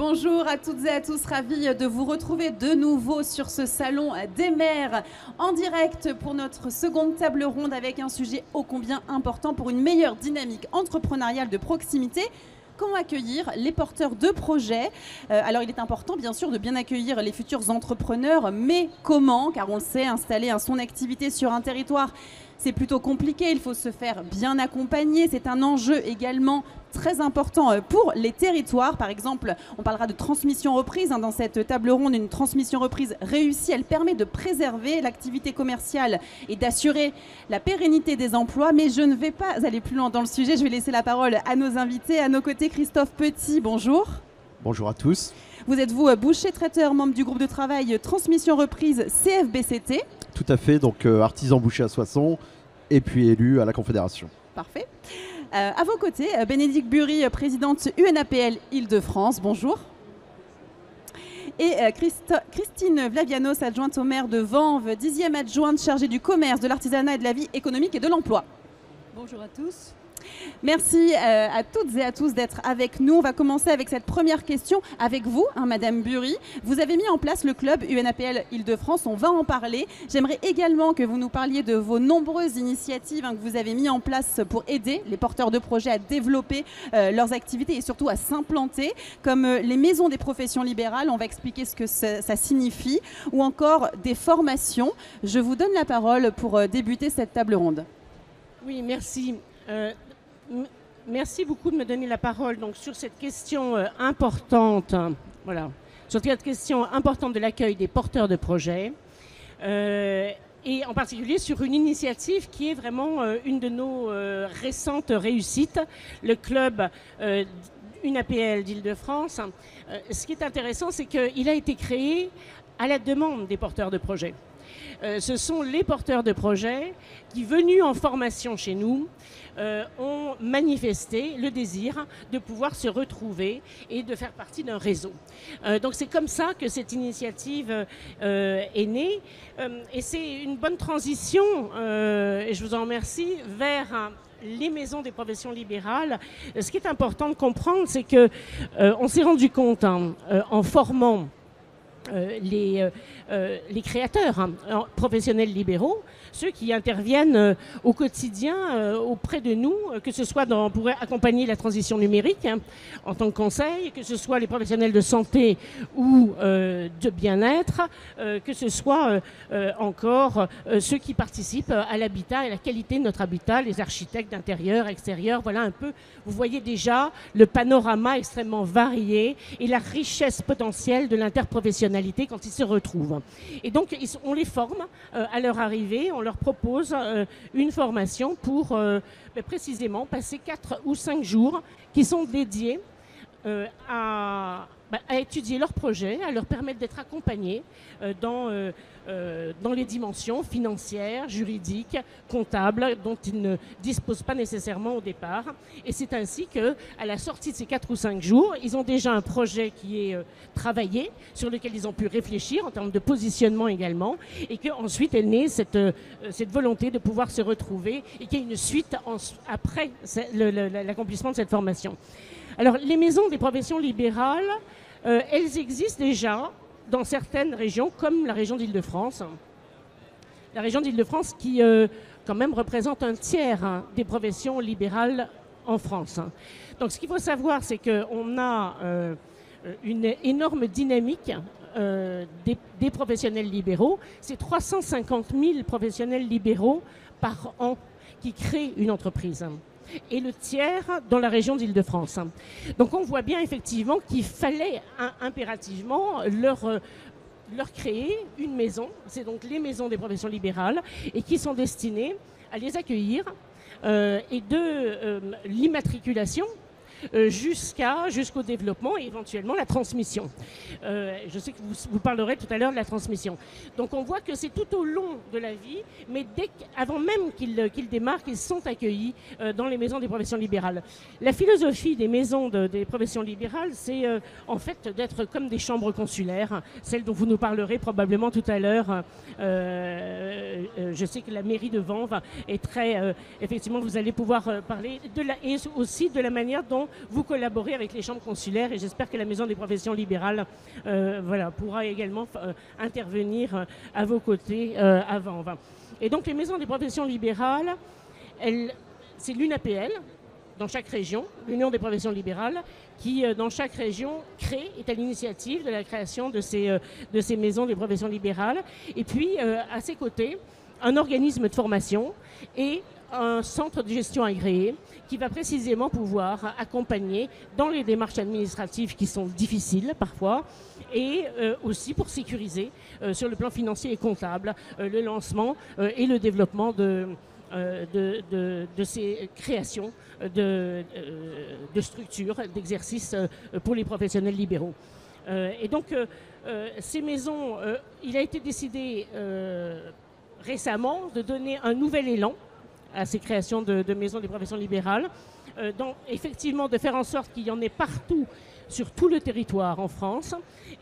Bonjour à toutes et à tous, ravis de vous retrouver de nouveau sur ce salon des maires en direct pour notre seconde table ronde avec un sujet ô combien important pour une meilleure dynamique entrepreneuriale de proximité. Comment accueillir les porteurs de projets? Alors il est important bien sûr de bien accueillir les futurs entrepreneurs, mais comment? Car on le sait, installer son activité sur un territoire, c'est plutôt compliqué, il faut se faire bien accompagner. C'est un enjeu également très important pour les territoires. Par exemple, on parlera de transmission reprise dans cette table ronde. Une transmission reprise réussie, elle permet de préserver l'activité commerciale et d'assurer la pérennité des emplois. Mais je ne vais pas aller plus loin dans le sujet. Je vais laisser la parole à nos invités. À nos côtés, Christophe Petit, bonjour. Bonjour à tous. Vous êtes vous boucher traiteur, membre du groupe de travail transmission reprise CFBCT. Tout à fait, donc artisan boucher à Soissons et puis élu à la Confédération. Parfait. À vos côtés, Bénédicte Bury, présidente UNAPL Île-de-France, bonjour. Et Christine Vlavianos, adjointe au maire de Vanves, 10e adjointe chargée du commerce, de l'artisanat et de la vie économique et de l'emploi. Bonjour à tous. Merci à toutes et à tous d'être avec nous. On va commencer avec cette première question avec vous, Madame Bury. Vous avez mis en place le club UNAPL Île-de-France, on va en parler. J'aimerais également que vous nous parliez de vos nombreuses initiatives que vous avez mises en place pour aider les porteurs de projets à développer leurs activités et surtout à s'implanter, comme les maisons des professions libérales, on va expliquer ce que ça signifie, ou encore des formations. Je vous donne la parole pour débuter cette table ronde. Oui, merci. Merci beaucoup de me donner la parole donc, sur cette question importante, sur cette question importante de l'accueil des porteurs de projets, et en particulier sur une initiative qui est vraiment une de nos récentes réussites, le club UNAPL d'Île-de-France. Ce qui est intéressant, c'est qu'il a été créé à la demande des porteurs de projets. Ce sont les porteurs de projets qui, venus en formation chez nous, ont manifesté le désir de pouvoir se retrouver et de faire partie d'un réseau. Donc c'est comme ça que cette initiative est née et c'est une bonne transition, et je vous en remercie, vers les maisons des professions libérales. Ce qui est important de comprendre, c'est qu'on s'est rendu compte en formant les créateurs professionnels libéraux, ceux qui interviennent au quotidien auprès de nous, que ce soit pour accompagner la transition numérique en tant que conseil, que ce soit les professionnels de santé ou de bien-être, que ce soit encore ceux qui participent à l'habitat et la qualité de notre habitat, les architectes d'intérieur, extérieur. Voilà un peu, vous voyez déjà le panorama extrêmement varié et la richesse potentielle de l'interprofessionnalité quand ils se retrouvent. Et donc, on les forme à leur arrivée, on leur propose une formation pour précisément passer 4 ou 5 jours qui sont dédiés à étudier leur projet, à leur permettre d'être accompagnés dans les dimensions financières, juridiques, comptables, dont ils ne disposent pas nécessairement au départ. Et c'est ainsi qu'à la sortie de ces 4 ou 5 jours, ils ont déjà un projet qui est travaillé, sur lequel ils ont pu réfléchir en termes de positionnement également, et qu'ensuite est née cette volonté de pouvoir se retrouver et qu'il y ait une suite après l'accomplissement de cette formation. Alors, les maisons des professions libérales, elles existent déjà dans certaines régions, comme la région d'Île-de-France. La région d'Île-de-France qui, quand même, représente un tiers des professions libérales en France. Donc, ce qu'il faut savoir, c'est qu'on a une énorme dynamique des professionnels libéraux. C'est 350 000 professionnels libéraux par an qui créent une entreprise. Et le tiers dans la région d'Île-de-France. Donc on voit bien effectivement qu'il fallait impérativement leur créer une maison, c'est donc les maisons des professions libérales, et qui sont destinées à les accueillir et de l'immatriculation jusqu'au développement et éventuellement la transmission. Je sais que vous parlerez tout à l'heure de la transmission. Donc on voit que c'est tout au long de la vie, mais avant même qu'ils démarrent, ils sont accueillis dans les maisons des professions libérales. La philosophie des maisons des professions libérales, c'est en fait d'être comme des chambres consulaires, celles dont vous nous parlerez probablement tout à l'heure. Je sais que la mairie de Vanves est très... effectivement, vous allez pouvoir parler et aussi de la manière dont également vous collaborer avec les chambres consulaires et j'espère que la Maison des professions libérales pourra également intervenir à vos côtés avant. Et donc les maisons des professions libérales, c'est l'UNAPL dans chaque région, l'Union des professions libérales, qui dans chaque région est à l'initiative de la création de ces maisons des professions libérales. Et puis à ses côtés, un organisme de formation et un centre de gestion agréé qui va précisément pouvoir accompagner dans les démarches administratives qui sont difficiles parfois et aussi pour sécuriser sur le plan financier et comptable le lancement et le développement de ces créations de structures, d'exercices pour les professionnels libéraux. Et donc ces maisons, il a été décidé récemment de donner un nouvel élan à ces créations de maisons des professions libérales, effectivement de faire en sorte qu'il y en ait partout sur tout le territoire en France.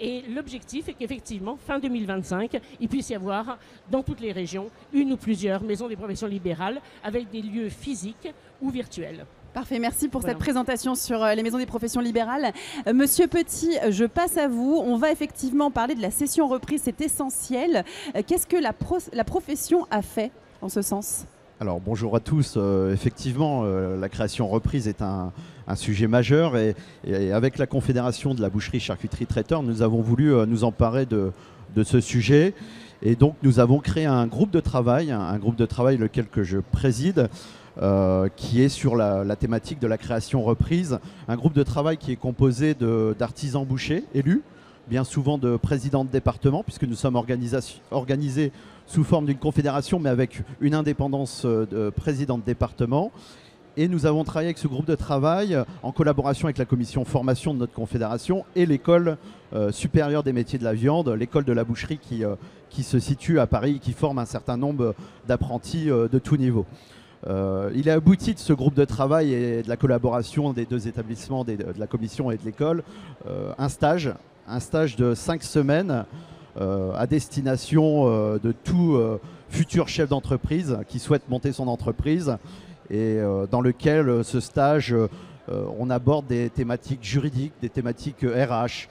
Et l'objectif est qu'effectivement, fin 2025, il puisse y avoir dans toutes les régions une ou plusieurs maisons des professions libérales avec des lieux physiques ou virtuels. Parfait, merci pour cette présentation sur les maisons des professions libérales. Monsieur Petit, je passe à vous. On va effectivement parler de la session reprise, c'est essentiel. Qu'est-ce que la profession a fait en ce sens ? Alors bonjour à tous, effectivement la création reprise est un sujet majeur et avec la Confédération de la boucherie charcuterie traiteur nous avons voulu nous emparer de ce sujet et donc nous avons créé un groupe de travail lequel que je préside qui est sur la thématique de la création reprise, un groupe de travail qui est composé d'artisans bouchers élus, bien souvent de présidents de département puisque nous sommes organisés sous forme d'une confédération, mais avec une indépendance de président de département. Et nous avons travaillé avec ce groupe de travail en collaboration avec la commission formation de notre confédération et l'école supérieure des métiers de la viande, l'école de la boucherie qui se situe à Paris, qui forme un certain nombre d'apprentis de tout niveau. Il est abouti de ce groupe de travail et de la collaboration des deux établissements, de la commission et de l'école, un stage de 5 semaines à destination de tout futur chef d'entreprise qui souhaite monter son entreprise et dans lequel ce stage, on aborde des thématiques juridiques, des thématiques RH,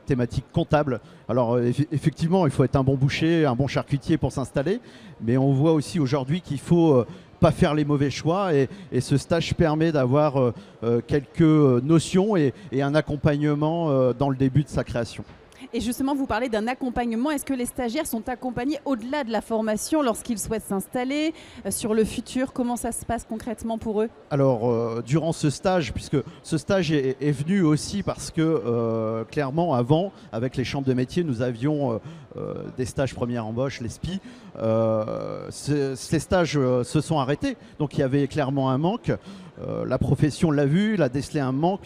thématiques comptables. Alors effectivement, il faut être un bon boucher, un bon charcutier pour s'installer, mais on voit aussi aujourd'hui qu'il faut pas faire les mauvais choix et ce stage permet d'avoir quelques notions et un accompagnement dans le début de sa création. Et justement, vous parlez d'un accompagnement. Est-ce que les stagiaires sont accompagnés au-delà de la formation lorsqu'ils souhaitent s'installer sur le futur? Comment ça se passe concrètement pour eux? Alors, durant ce stage, puisque ce stage est venu aussi parce que clairement, avant, avec les chambres de métiers, nous avions des stages première embauche, les SPI. Ces stages se sont arrêtés, donc il y avait clairement un manque. La profession l'a vu, l'a décelé un manque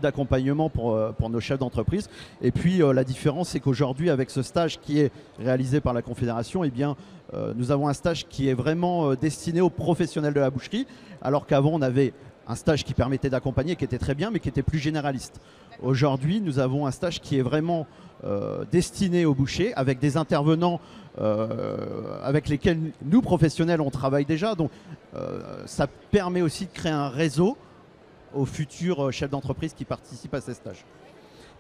d'accompagnement pour nos chefs d'entreprise. Et puis la différence, c'est qu'aujourd'hui, avec ce stage qui est réalisé par la Confédération, eh bien, nous avons un stage qui est vraiment destiné aux professionnels de la boucherie, alors qu'avant, on avait un stage qui permettait d'accompagner, qui était très bien, mais qui était plus généraliste. Aujourd'hui, nous avons un stage qui est vraiment destiné aux bouchers, avec des intervenants avec lesquels nous, professionnels, on travaille déjà. Donc, ça permet aussi de créer un réseau aux futurs chefs d'entreprise qui participent à ces stages.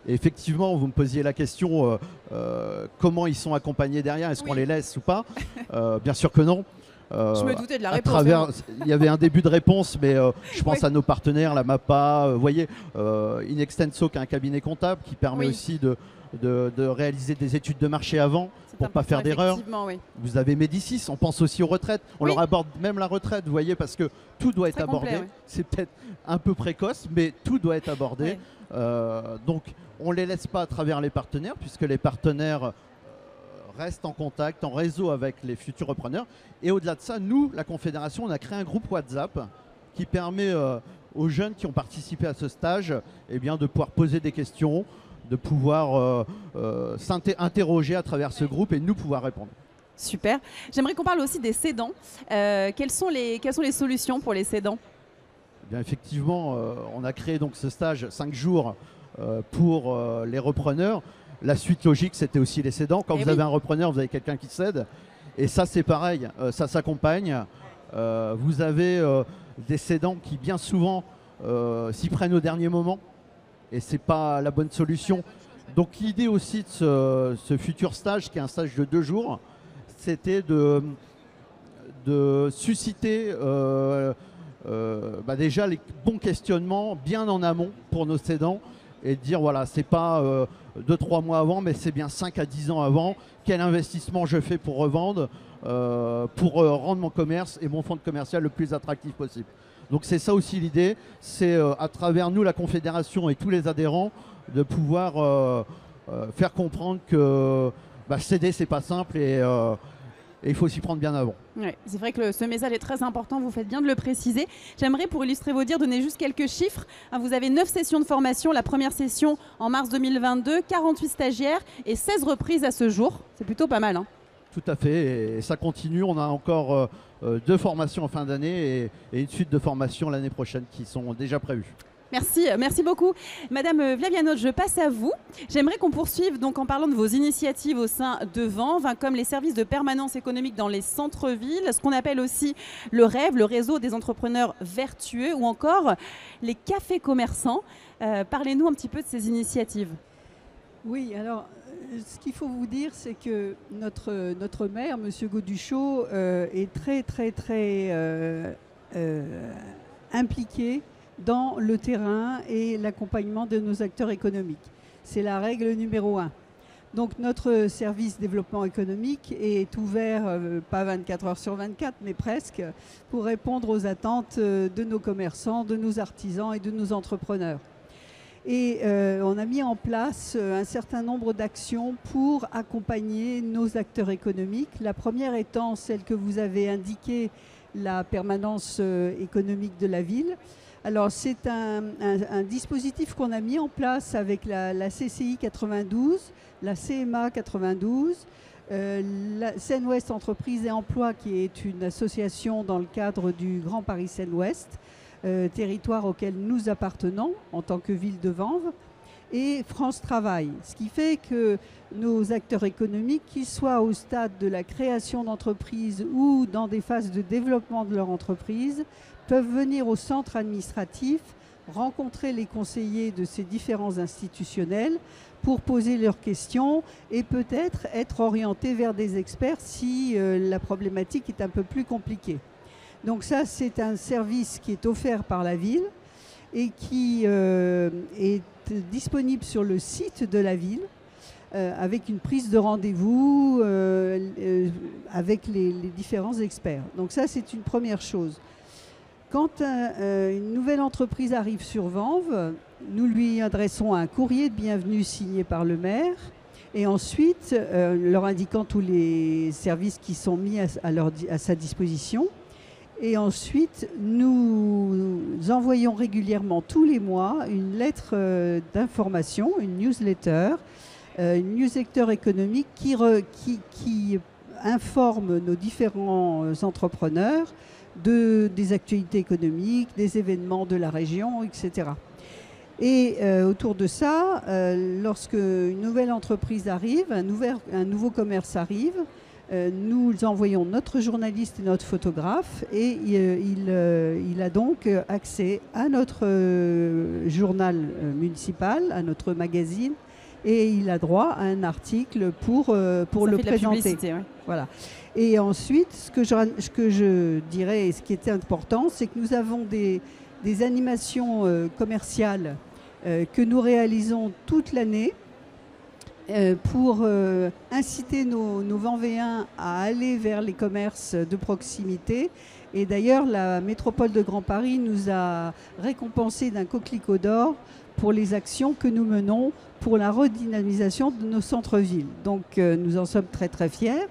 Et effectivement, vous me posiez la question, comment ils sont accompagnés derrière, est-ce qu'on les laisse ou pas? Bien sûr que non. Je me doutais de la réponse. Il y avait un début de réponse, mais je pense à nos partenaires, la MAPA, vous voyez, Inextenso qui est un cabinet comptable qui permet aussi de réaliser des études de marché avant pour ne pas faire d'erreur. Oui. Vous avez Médicis, on pense aussi aux retraites. On leur aborde même la retraite, vous voyez, parce que tout doit être abordé. Complet, c'est peut-être un peu précoce, mais tout doit être abordé. Donc, on ne les laisse pas à travers les partenaires, puisque les partenaires restent en contact, en réseau avec les futurs repreneurs. Et au-delà de ça, nous, la Confédération, on a créé un groupe WhatsApp qui permet aux jeunes qui ont participé à ce stage de pouvoir poser des questions, de pouvoir s'interroger à travers ce groupe et nous pouvoir répondre. Super. J'aimerais qu'on parle aussi des cédants. Quelles sont les solutions pour les cédants? Bien, effectivement, on a créé donc ce stage 5 jours pour les repreneurs. La suite logique, c'était aussi les cédants. Quand vous avez un repreneur, vous avez quelqu'un qui cède. Et ça, c'est pareil, ça s'accompagne. Vous avez des cédants qui, bien souvent, s'y prennent au dernier moment et c'est pas la bonne solution. Donc l'idée aussi de ce futur stage, qui est un stage de 2 jours, c'était de susciter déjà les bons questionnements bien en amont pour nos cédants et de dire voilà, c'est pas 2-3 mois avant, mais c'est bien 5 à 10 ans avant. Quel investissement je fais pour revendre, pour rendre mon commerce et mon fonds commercial le plus attractif possible. Donc c'est ça aussi l'idée, c'est à travers nous, la Confédération et tous les adhérents, de pouvoir faire comprendre que céder, c'est pas simple et il faut s'y prendre bien avant. Ouais, c'est vrai que ce message est très important, vous faites bien de le préciser. J'aimerais, pour illustrer vos dires, donner juste quelques chiffres. Vous avez 9 sessions de formation, la première session en mars 2022, 48 stagiaires et 16 reprises à ce jour. C'est plutôt pas mal. Hein. Tout à fait, et ça continue. On a encore 2 formations en fin d'année et une suite de formations l'année prochaine qui sont déjà prévues. Merci beaucoup. Madame Vlavianotte, je passe à vous. J'aimerais qu'on poursuive donc en parlant de vos initiatives au sein de Vanves, comme les services de permanence économique dans les centres-villes, ce qu'on appelle aussi le REV, le réseau des entrepreneurs vertueux, ou encore les cafés commerçants. Parlez-nous un petit peu de ces initiatives. Oui, alors ce qu'il faut vous dire, c'est que notre maire, M. Gauduchot, est très impliqué dans le terrain et l'accompagnement de nos acteurs économiques. C'est la règle numéro 1. Donc notre service développement économique est ouvert, pas 24 heures sur 24, mais presque, pour répondre aux attentes de nos commerçants, de nos artisans et de nos entrepreneurs. Et on a mis en place un certain nombre d'actions pour accompagner nos acteurs économiques. La première étant celle que vous avez indiquée, la permanence économique de la ville. Alors c'est un dispositif qu'on a mis en place avec la CCI 92, la CMA 92, la Seine-Ouest Entreprises et Emploi, qui est une association dans le cadre du Grand Paris Seine-Ouest, territoire auquel nous appartenons en tant que ville de Vanves, et France Travail. Ce qui fait que nos acteurs économiques, qu'ils soient au stade de la création d'entreprises ou dans des phases de développement de leur entreprise, peuvent venir au centre administratif, rencontrer les conseillers de ces différents institutionnels pour poser leurs questions et peut-être être orientés vers des experts si la problématique est un peu plus compliquée. Donc ça, c'est un service qui est offert par la ville et qui est disponible sur le site de la ville avec une prise de rendez-vous avec les différents experts. Donc ça, c'est une première chose. Quand une nouvelle entreprise arrive sur Vanves, nous lui adressons un courrier de bienvenue signé par le maire et ensuite leur indiquant tous les services qui sont mis à sa disposition. Et ensuite, nous envoyons régulièrement tous les mois une lettre d'information, une newsletter économique qui informe nos différents entrepreneurs des actualités économiques, des événements de la région, etc. Et autour de ça, lorsque une nouvelle entreprise arrive, un nouveau commerce arrive, nous envoyons notre journaliste et notre photographe et il a donc accès à notre journal municipal, à notre magazine, et il a droit à un article pour le présenter. Ouais. Voilà. Et ensuite, ce que je dirais, et ce qui était important, c'est que nous avons des animations commerciales que nous réalisons toute l'année pour inciter nos Vanvéens à aller vers les commerces de proximité. Et d'ailleurs, la métropole de Grand Paris nous a récompensé d'un coquelicot d'or pour les actions que nous menons pour la redynamisation de nos centres-villes. Donc nous en sommes très fiers.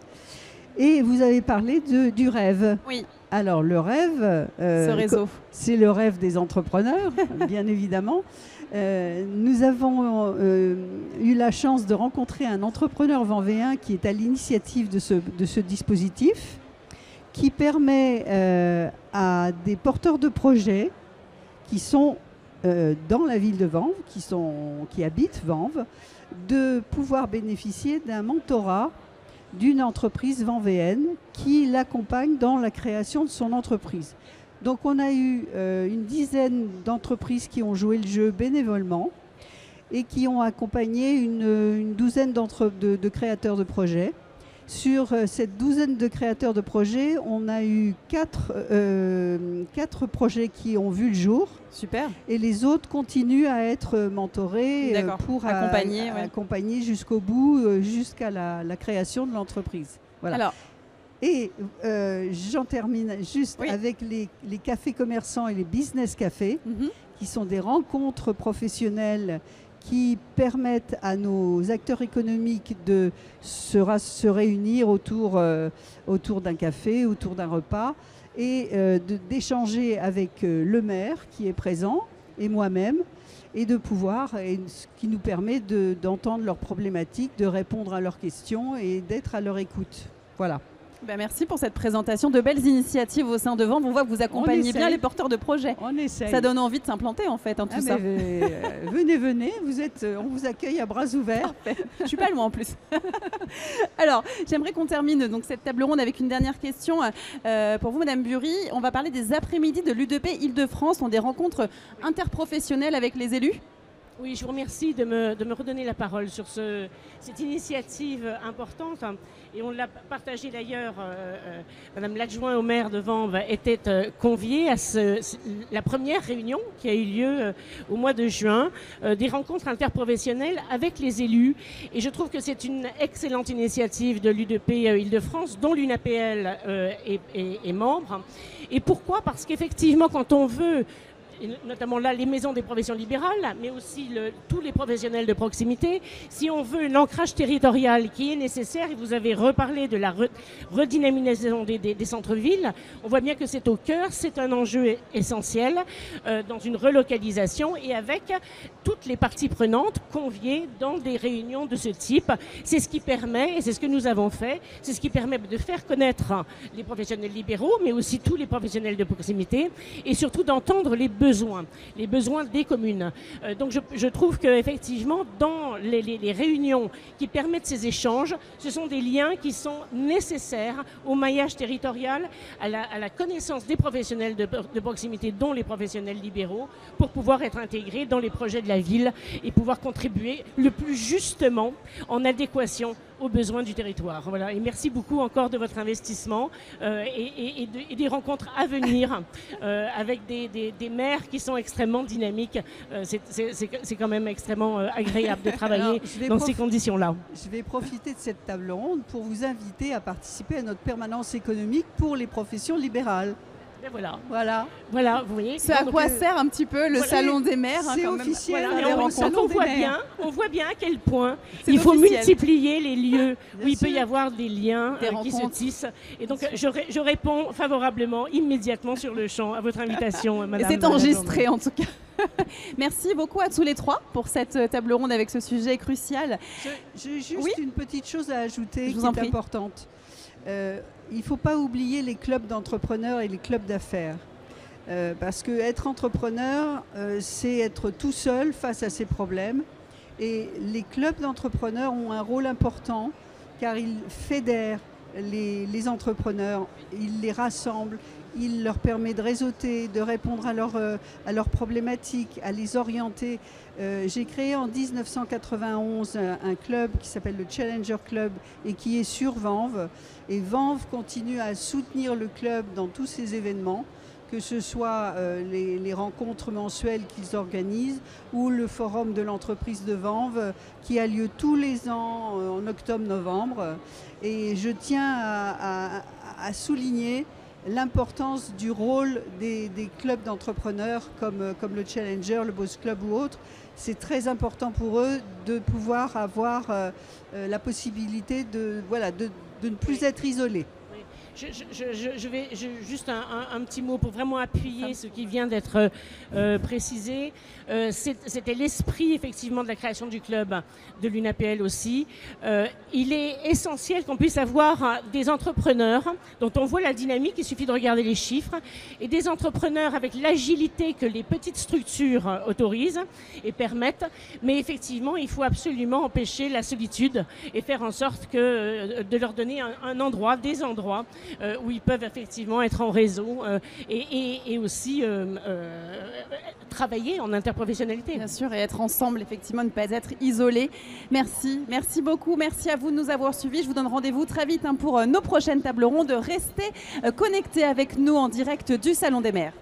Et vous avez parlé du rêve. Oui. Alors le rêve, ce réseau, c'est le rêve des entrepreneurs, bien évidemment. Nous avons eu la chance de rencontrer un entrepreneur vanvéen qui est à l'initiative de ce dispositif, qui permet à des porteurs de projets qui sont dans la ville de Vanves, qui habitent Vanves, de pouvoir bénéficier d'un mentorat d'une entreprise vanvéenne qui l'accompagne dans la création de son entreprise. Donc on a eu une dizaine d'entreprises qui ont joué le jeu bénévolement et qui ont accompagné une douzaine de créateurs de projets. Sur cette douzaine de créateurs de projets, on a eu quatre projets qui ont vu le jour. Super. Et les autres continuent à être mentorés pour accompagner jusqu'au bout, jusqu'à la création de l'entreprise. Voilà. Alors, et j'en termine juste avec les cafés commerçants et les business cafés, qui sont des rencontres professionnelles qui permettent à nos acteurs économiques de se réunir autour d'un café, autour d'un repas, et d'échanger avec le maire qui est présent et moi-même, et de pouvoir, ce qui nous permet d'entendre leurs problématiques, de répondre à leurs questions et d'être à leur écoute. Voilà. Merci pour cette présentation de belles initiatives au sein de Vanves. On voit que vous accompagnez bien les porteurs de projets. On essaye. Ça donne envie de s'implanter en fait, tout ça. Venez, on vous accueille à bras ouverts. Parfait. Je ne suis pas loin en plus. Alors, j'aimerais qu'on termine donc, cette table ronde avec une dernière question. Pour vous, Madame Bury, on va parler des après-midi de l'UDP Île-de-France, des rencontres interprofessionnelles avec les élus. Oui, je vous remercie de me redonner la parole sur cette initiative importante. Et on l'a partagé d'ailleurs, Madame l'adjoint au maire de Vanves était conviée à la première réunion qui a eu lieu au mois de juin, des rencontres interprofessionnelles avec les élus. Et je trouve que c'est une excellente initiative de l'UDP Île-de-France, dont l'UNAPL est membre. Et pourquoi ? Parce qu'effectivement, quand on veut, et notamment là les maisons des professions libérales, mais aussi tous les professionnels de proximité, si on veut un ancrage territorial qui est nécessaire, et vous avez reparlé de la redynamisation des centres-villes, on voit bien que c'est au cœur, c'est un enjeu essentiel dans une relocalisation et avec toutes les parties prenantes conviées dans des réunions de ce type. C'est ce qui permet, et c'est ce que nous avons fait, c'est ce qui permet de faire connaître les professionnels libéraux, mais aussi tous les professionnels de proximité, et surtout d'entendre les besoins des communes. Donc je trouve qu'effectivement, dans les réunions qui permettent ces échanges, ce sont des liens qui sont nécessaires au maillage territorial, à la connaissance des professionnels de proximité, dont les professionnels libéraux, pour pouvoir être intégrés dans les projets de la ville et pouvoir contribuer le plus justement en adéquation aux besoins du territoire. Voilà. Et merci beaucoup encore de votre investissement et des rencontres à venir avec des maires qui sont extrêmement dynamiques. C'est quand même extrêmement agréable de travailler dans ces conditions-là. Je vais profiter de cette table ronde pour vous inviter à participer à notre permanence économique pour les professions libérales. Et voilà. Voilà, vous voyez. C'est à quoi sert un petit peu le salon des maires. C'est officiel. On voit bien à quel point il faut multiplier les lieux où il peut y avoir des liens qui se tissent. Et donc je réponds favorablement, immédiatement sur le champ à votre invitation, Madame. Et c'est enregistré en tout cas. Merci beaucoup à tous les trois pour cette table ronde avec ce sujet crucial. J'ai juste une petite chose à ajouter qui est importante. Il ne faut pas oublier les clubs d'entrepreneurs et les clubs d'affaires. Parce qu'être entrepreneur, c'est être tout seul face à ses problèmes. Et les clubs d'entrepreneurs ont un rôle important car ils fédèrent les entrepreneurs, ils les rassemblent, ils leur permettent de réseauter, de répondre à leurs problématiques, à les orienter. J'ai créé en 1991 un club qui s'appelle le Challenger Club et qui est sur Vanves. Et Vanves continue à soutenir le club dans tous ses événements, que ce soit les rencontres mensuelles qu'ils organisent ou le forum de l'entreprise de Vanves qui a lieu tous les ans en octobre-novembre. Et je tiens à souligner l'importance du rôle des clubs d'entrepreneurs comme le Challenger, le Boss Club ou autres. C'est très important pour eux de pouvoir avoir la possibilité de ne plus être isolés. Je vais juste un petit mot pour vraiment appuyer ce qui vient d'être précisé. C'était l'esprit effectivement de la création du club de l'UNAPL aussi. Il est essentiel qu'on puisse avoir des entrepreneurs dont on voit la dynamique, il suffit de regarder les chiffres, et des entrepreneurs avec l'agilité que les petites structures autorisent et permettent. Mais effectivement, il faut absolument empêcher la solitude et faire en sorte de leur donner un endroit, des endroits où ils peuvent effectivement être en réseau et aussi travailler en interprofessionnalité. Bien sûr, et être ensemble, effectivement, ne pas être isolés. Merci, merci beaucoup. Merci à vous de nous avoir suivis. Je vous donne rendez-vous très vite pour nos prochaines tables rondes. Restez connectés avec nous en direct du Salon des maires.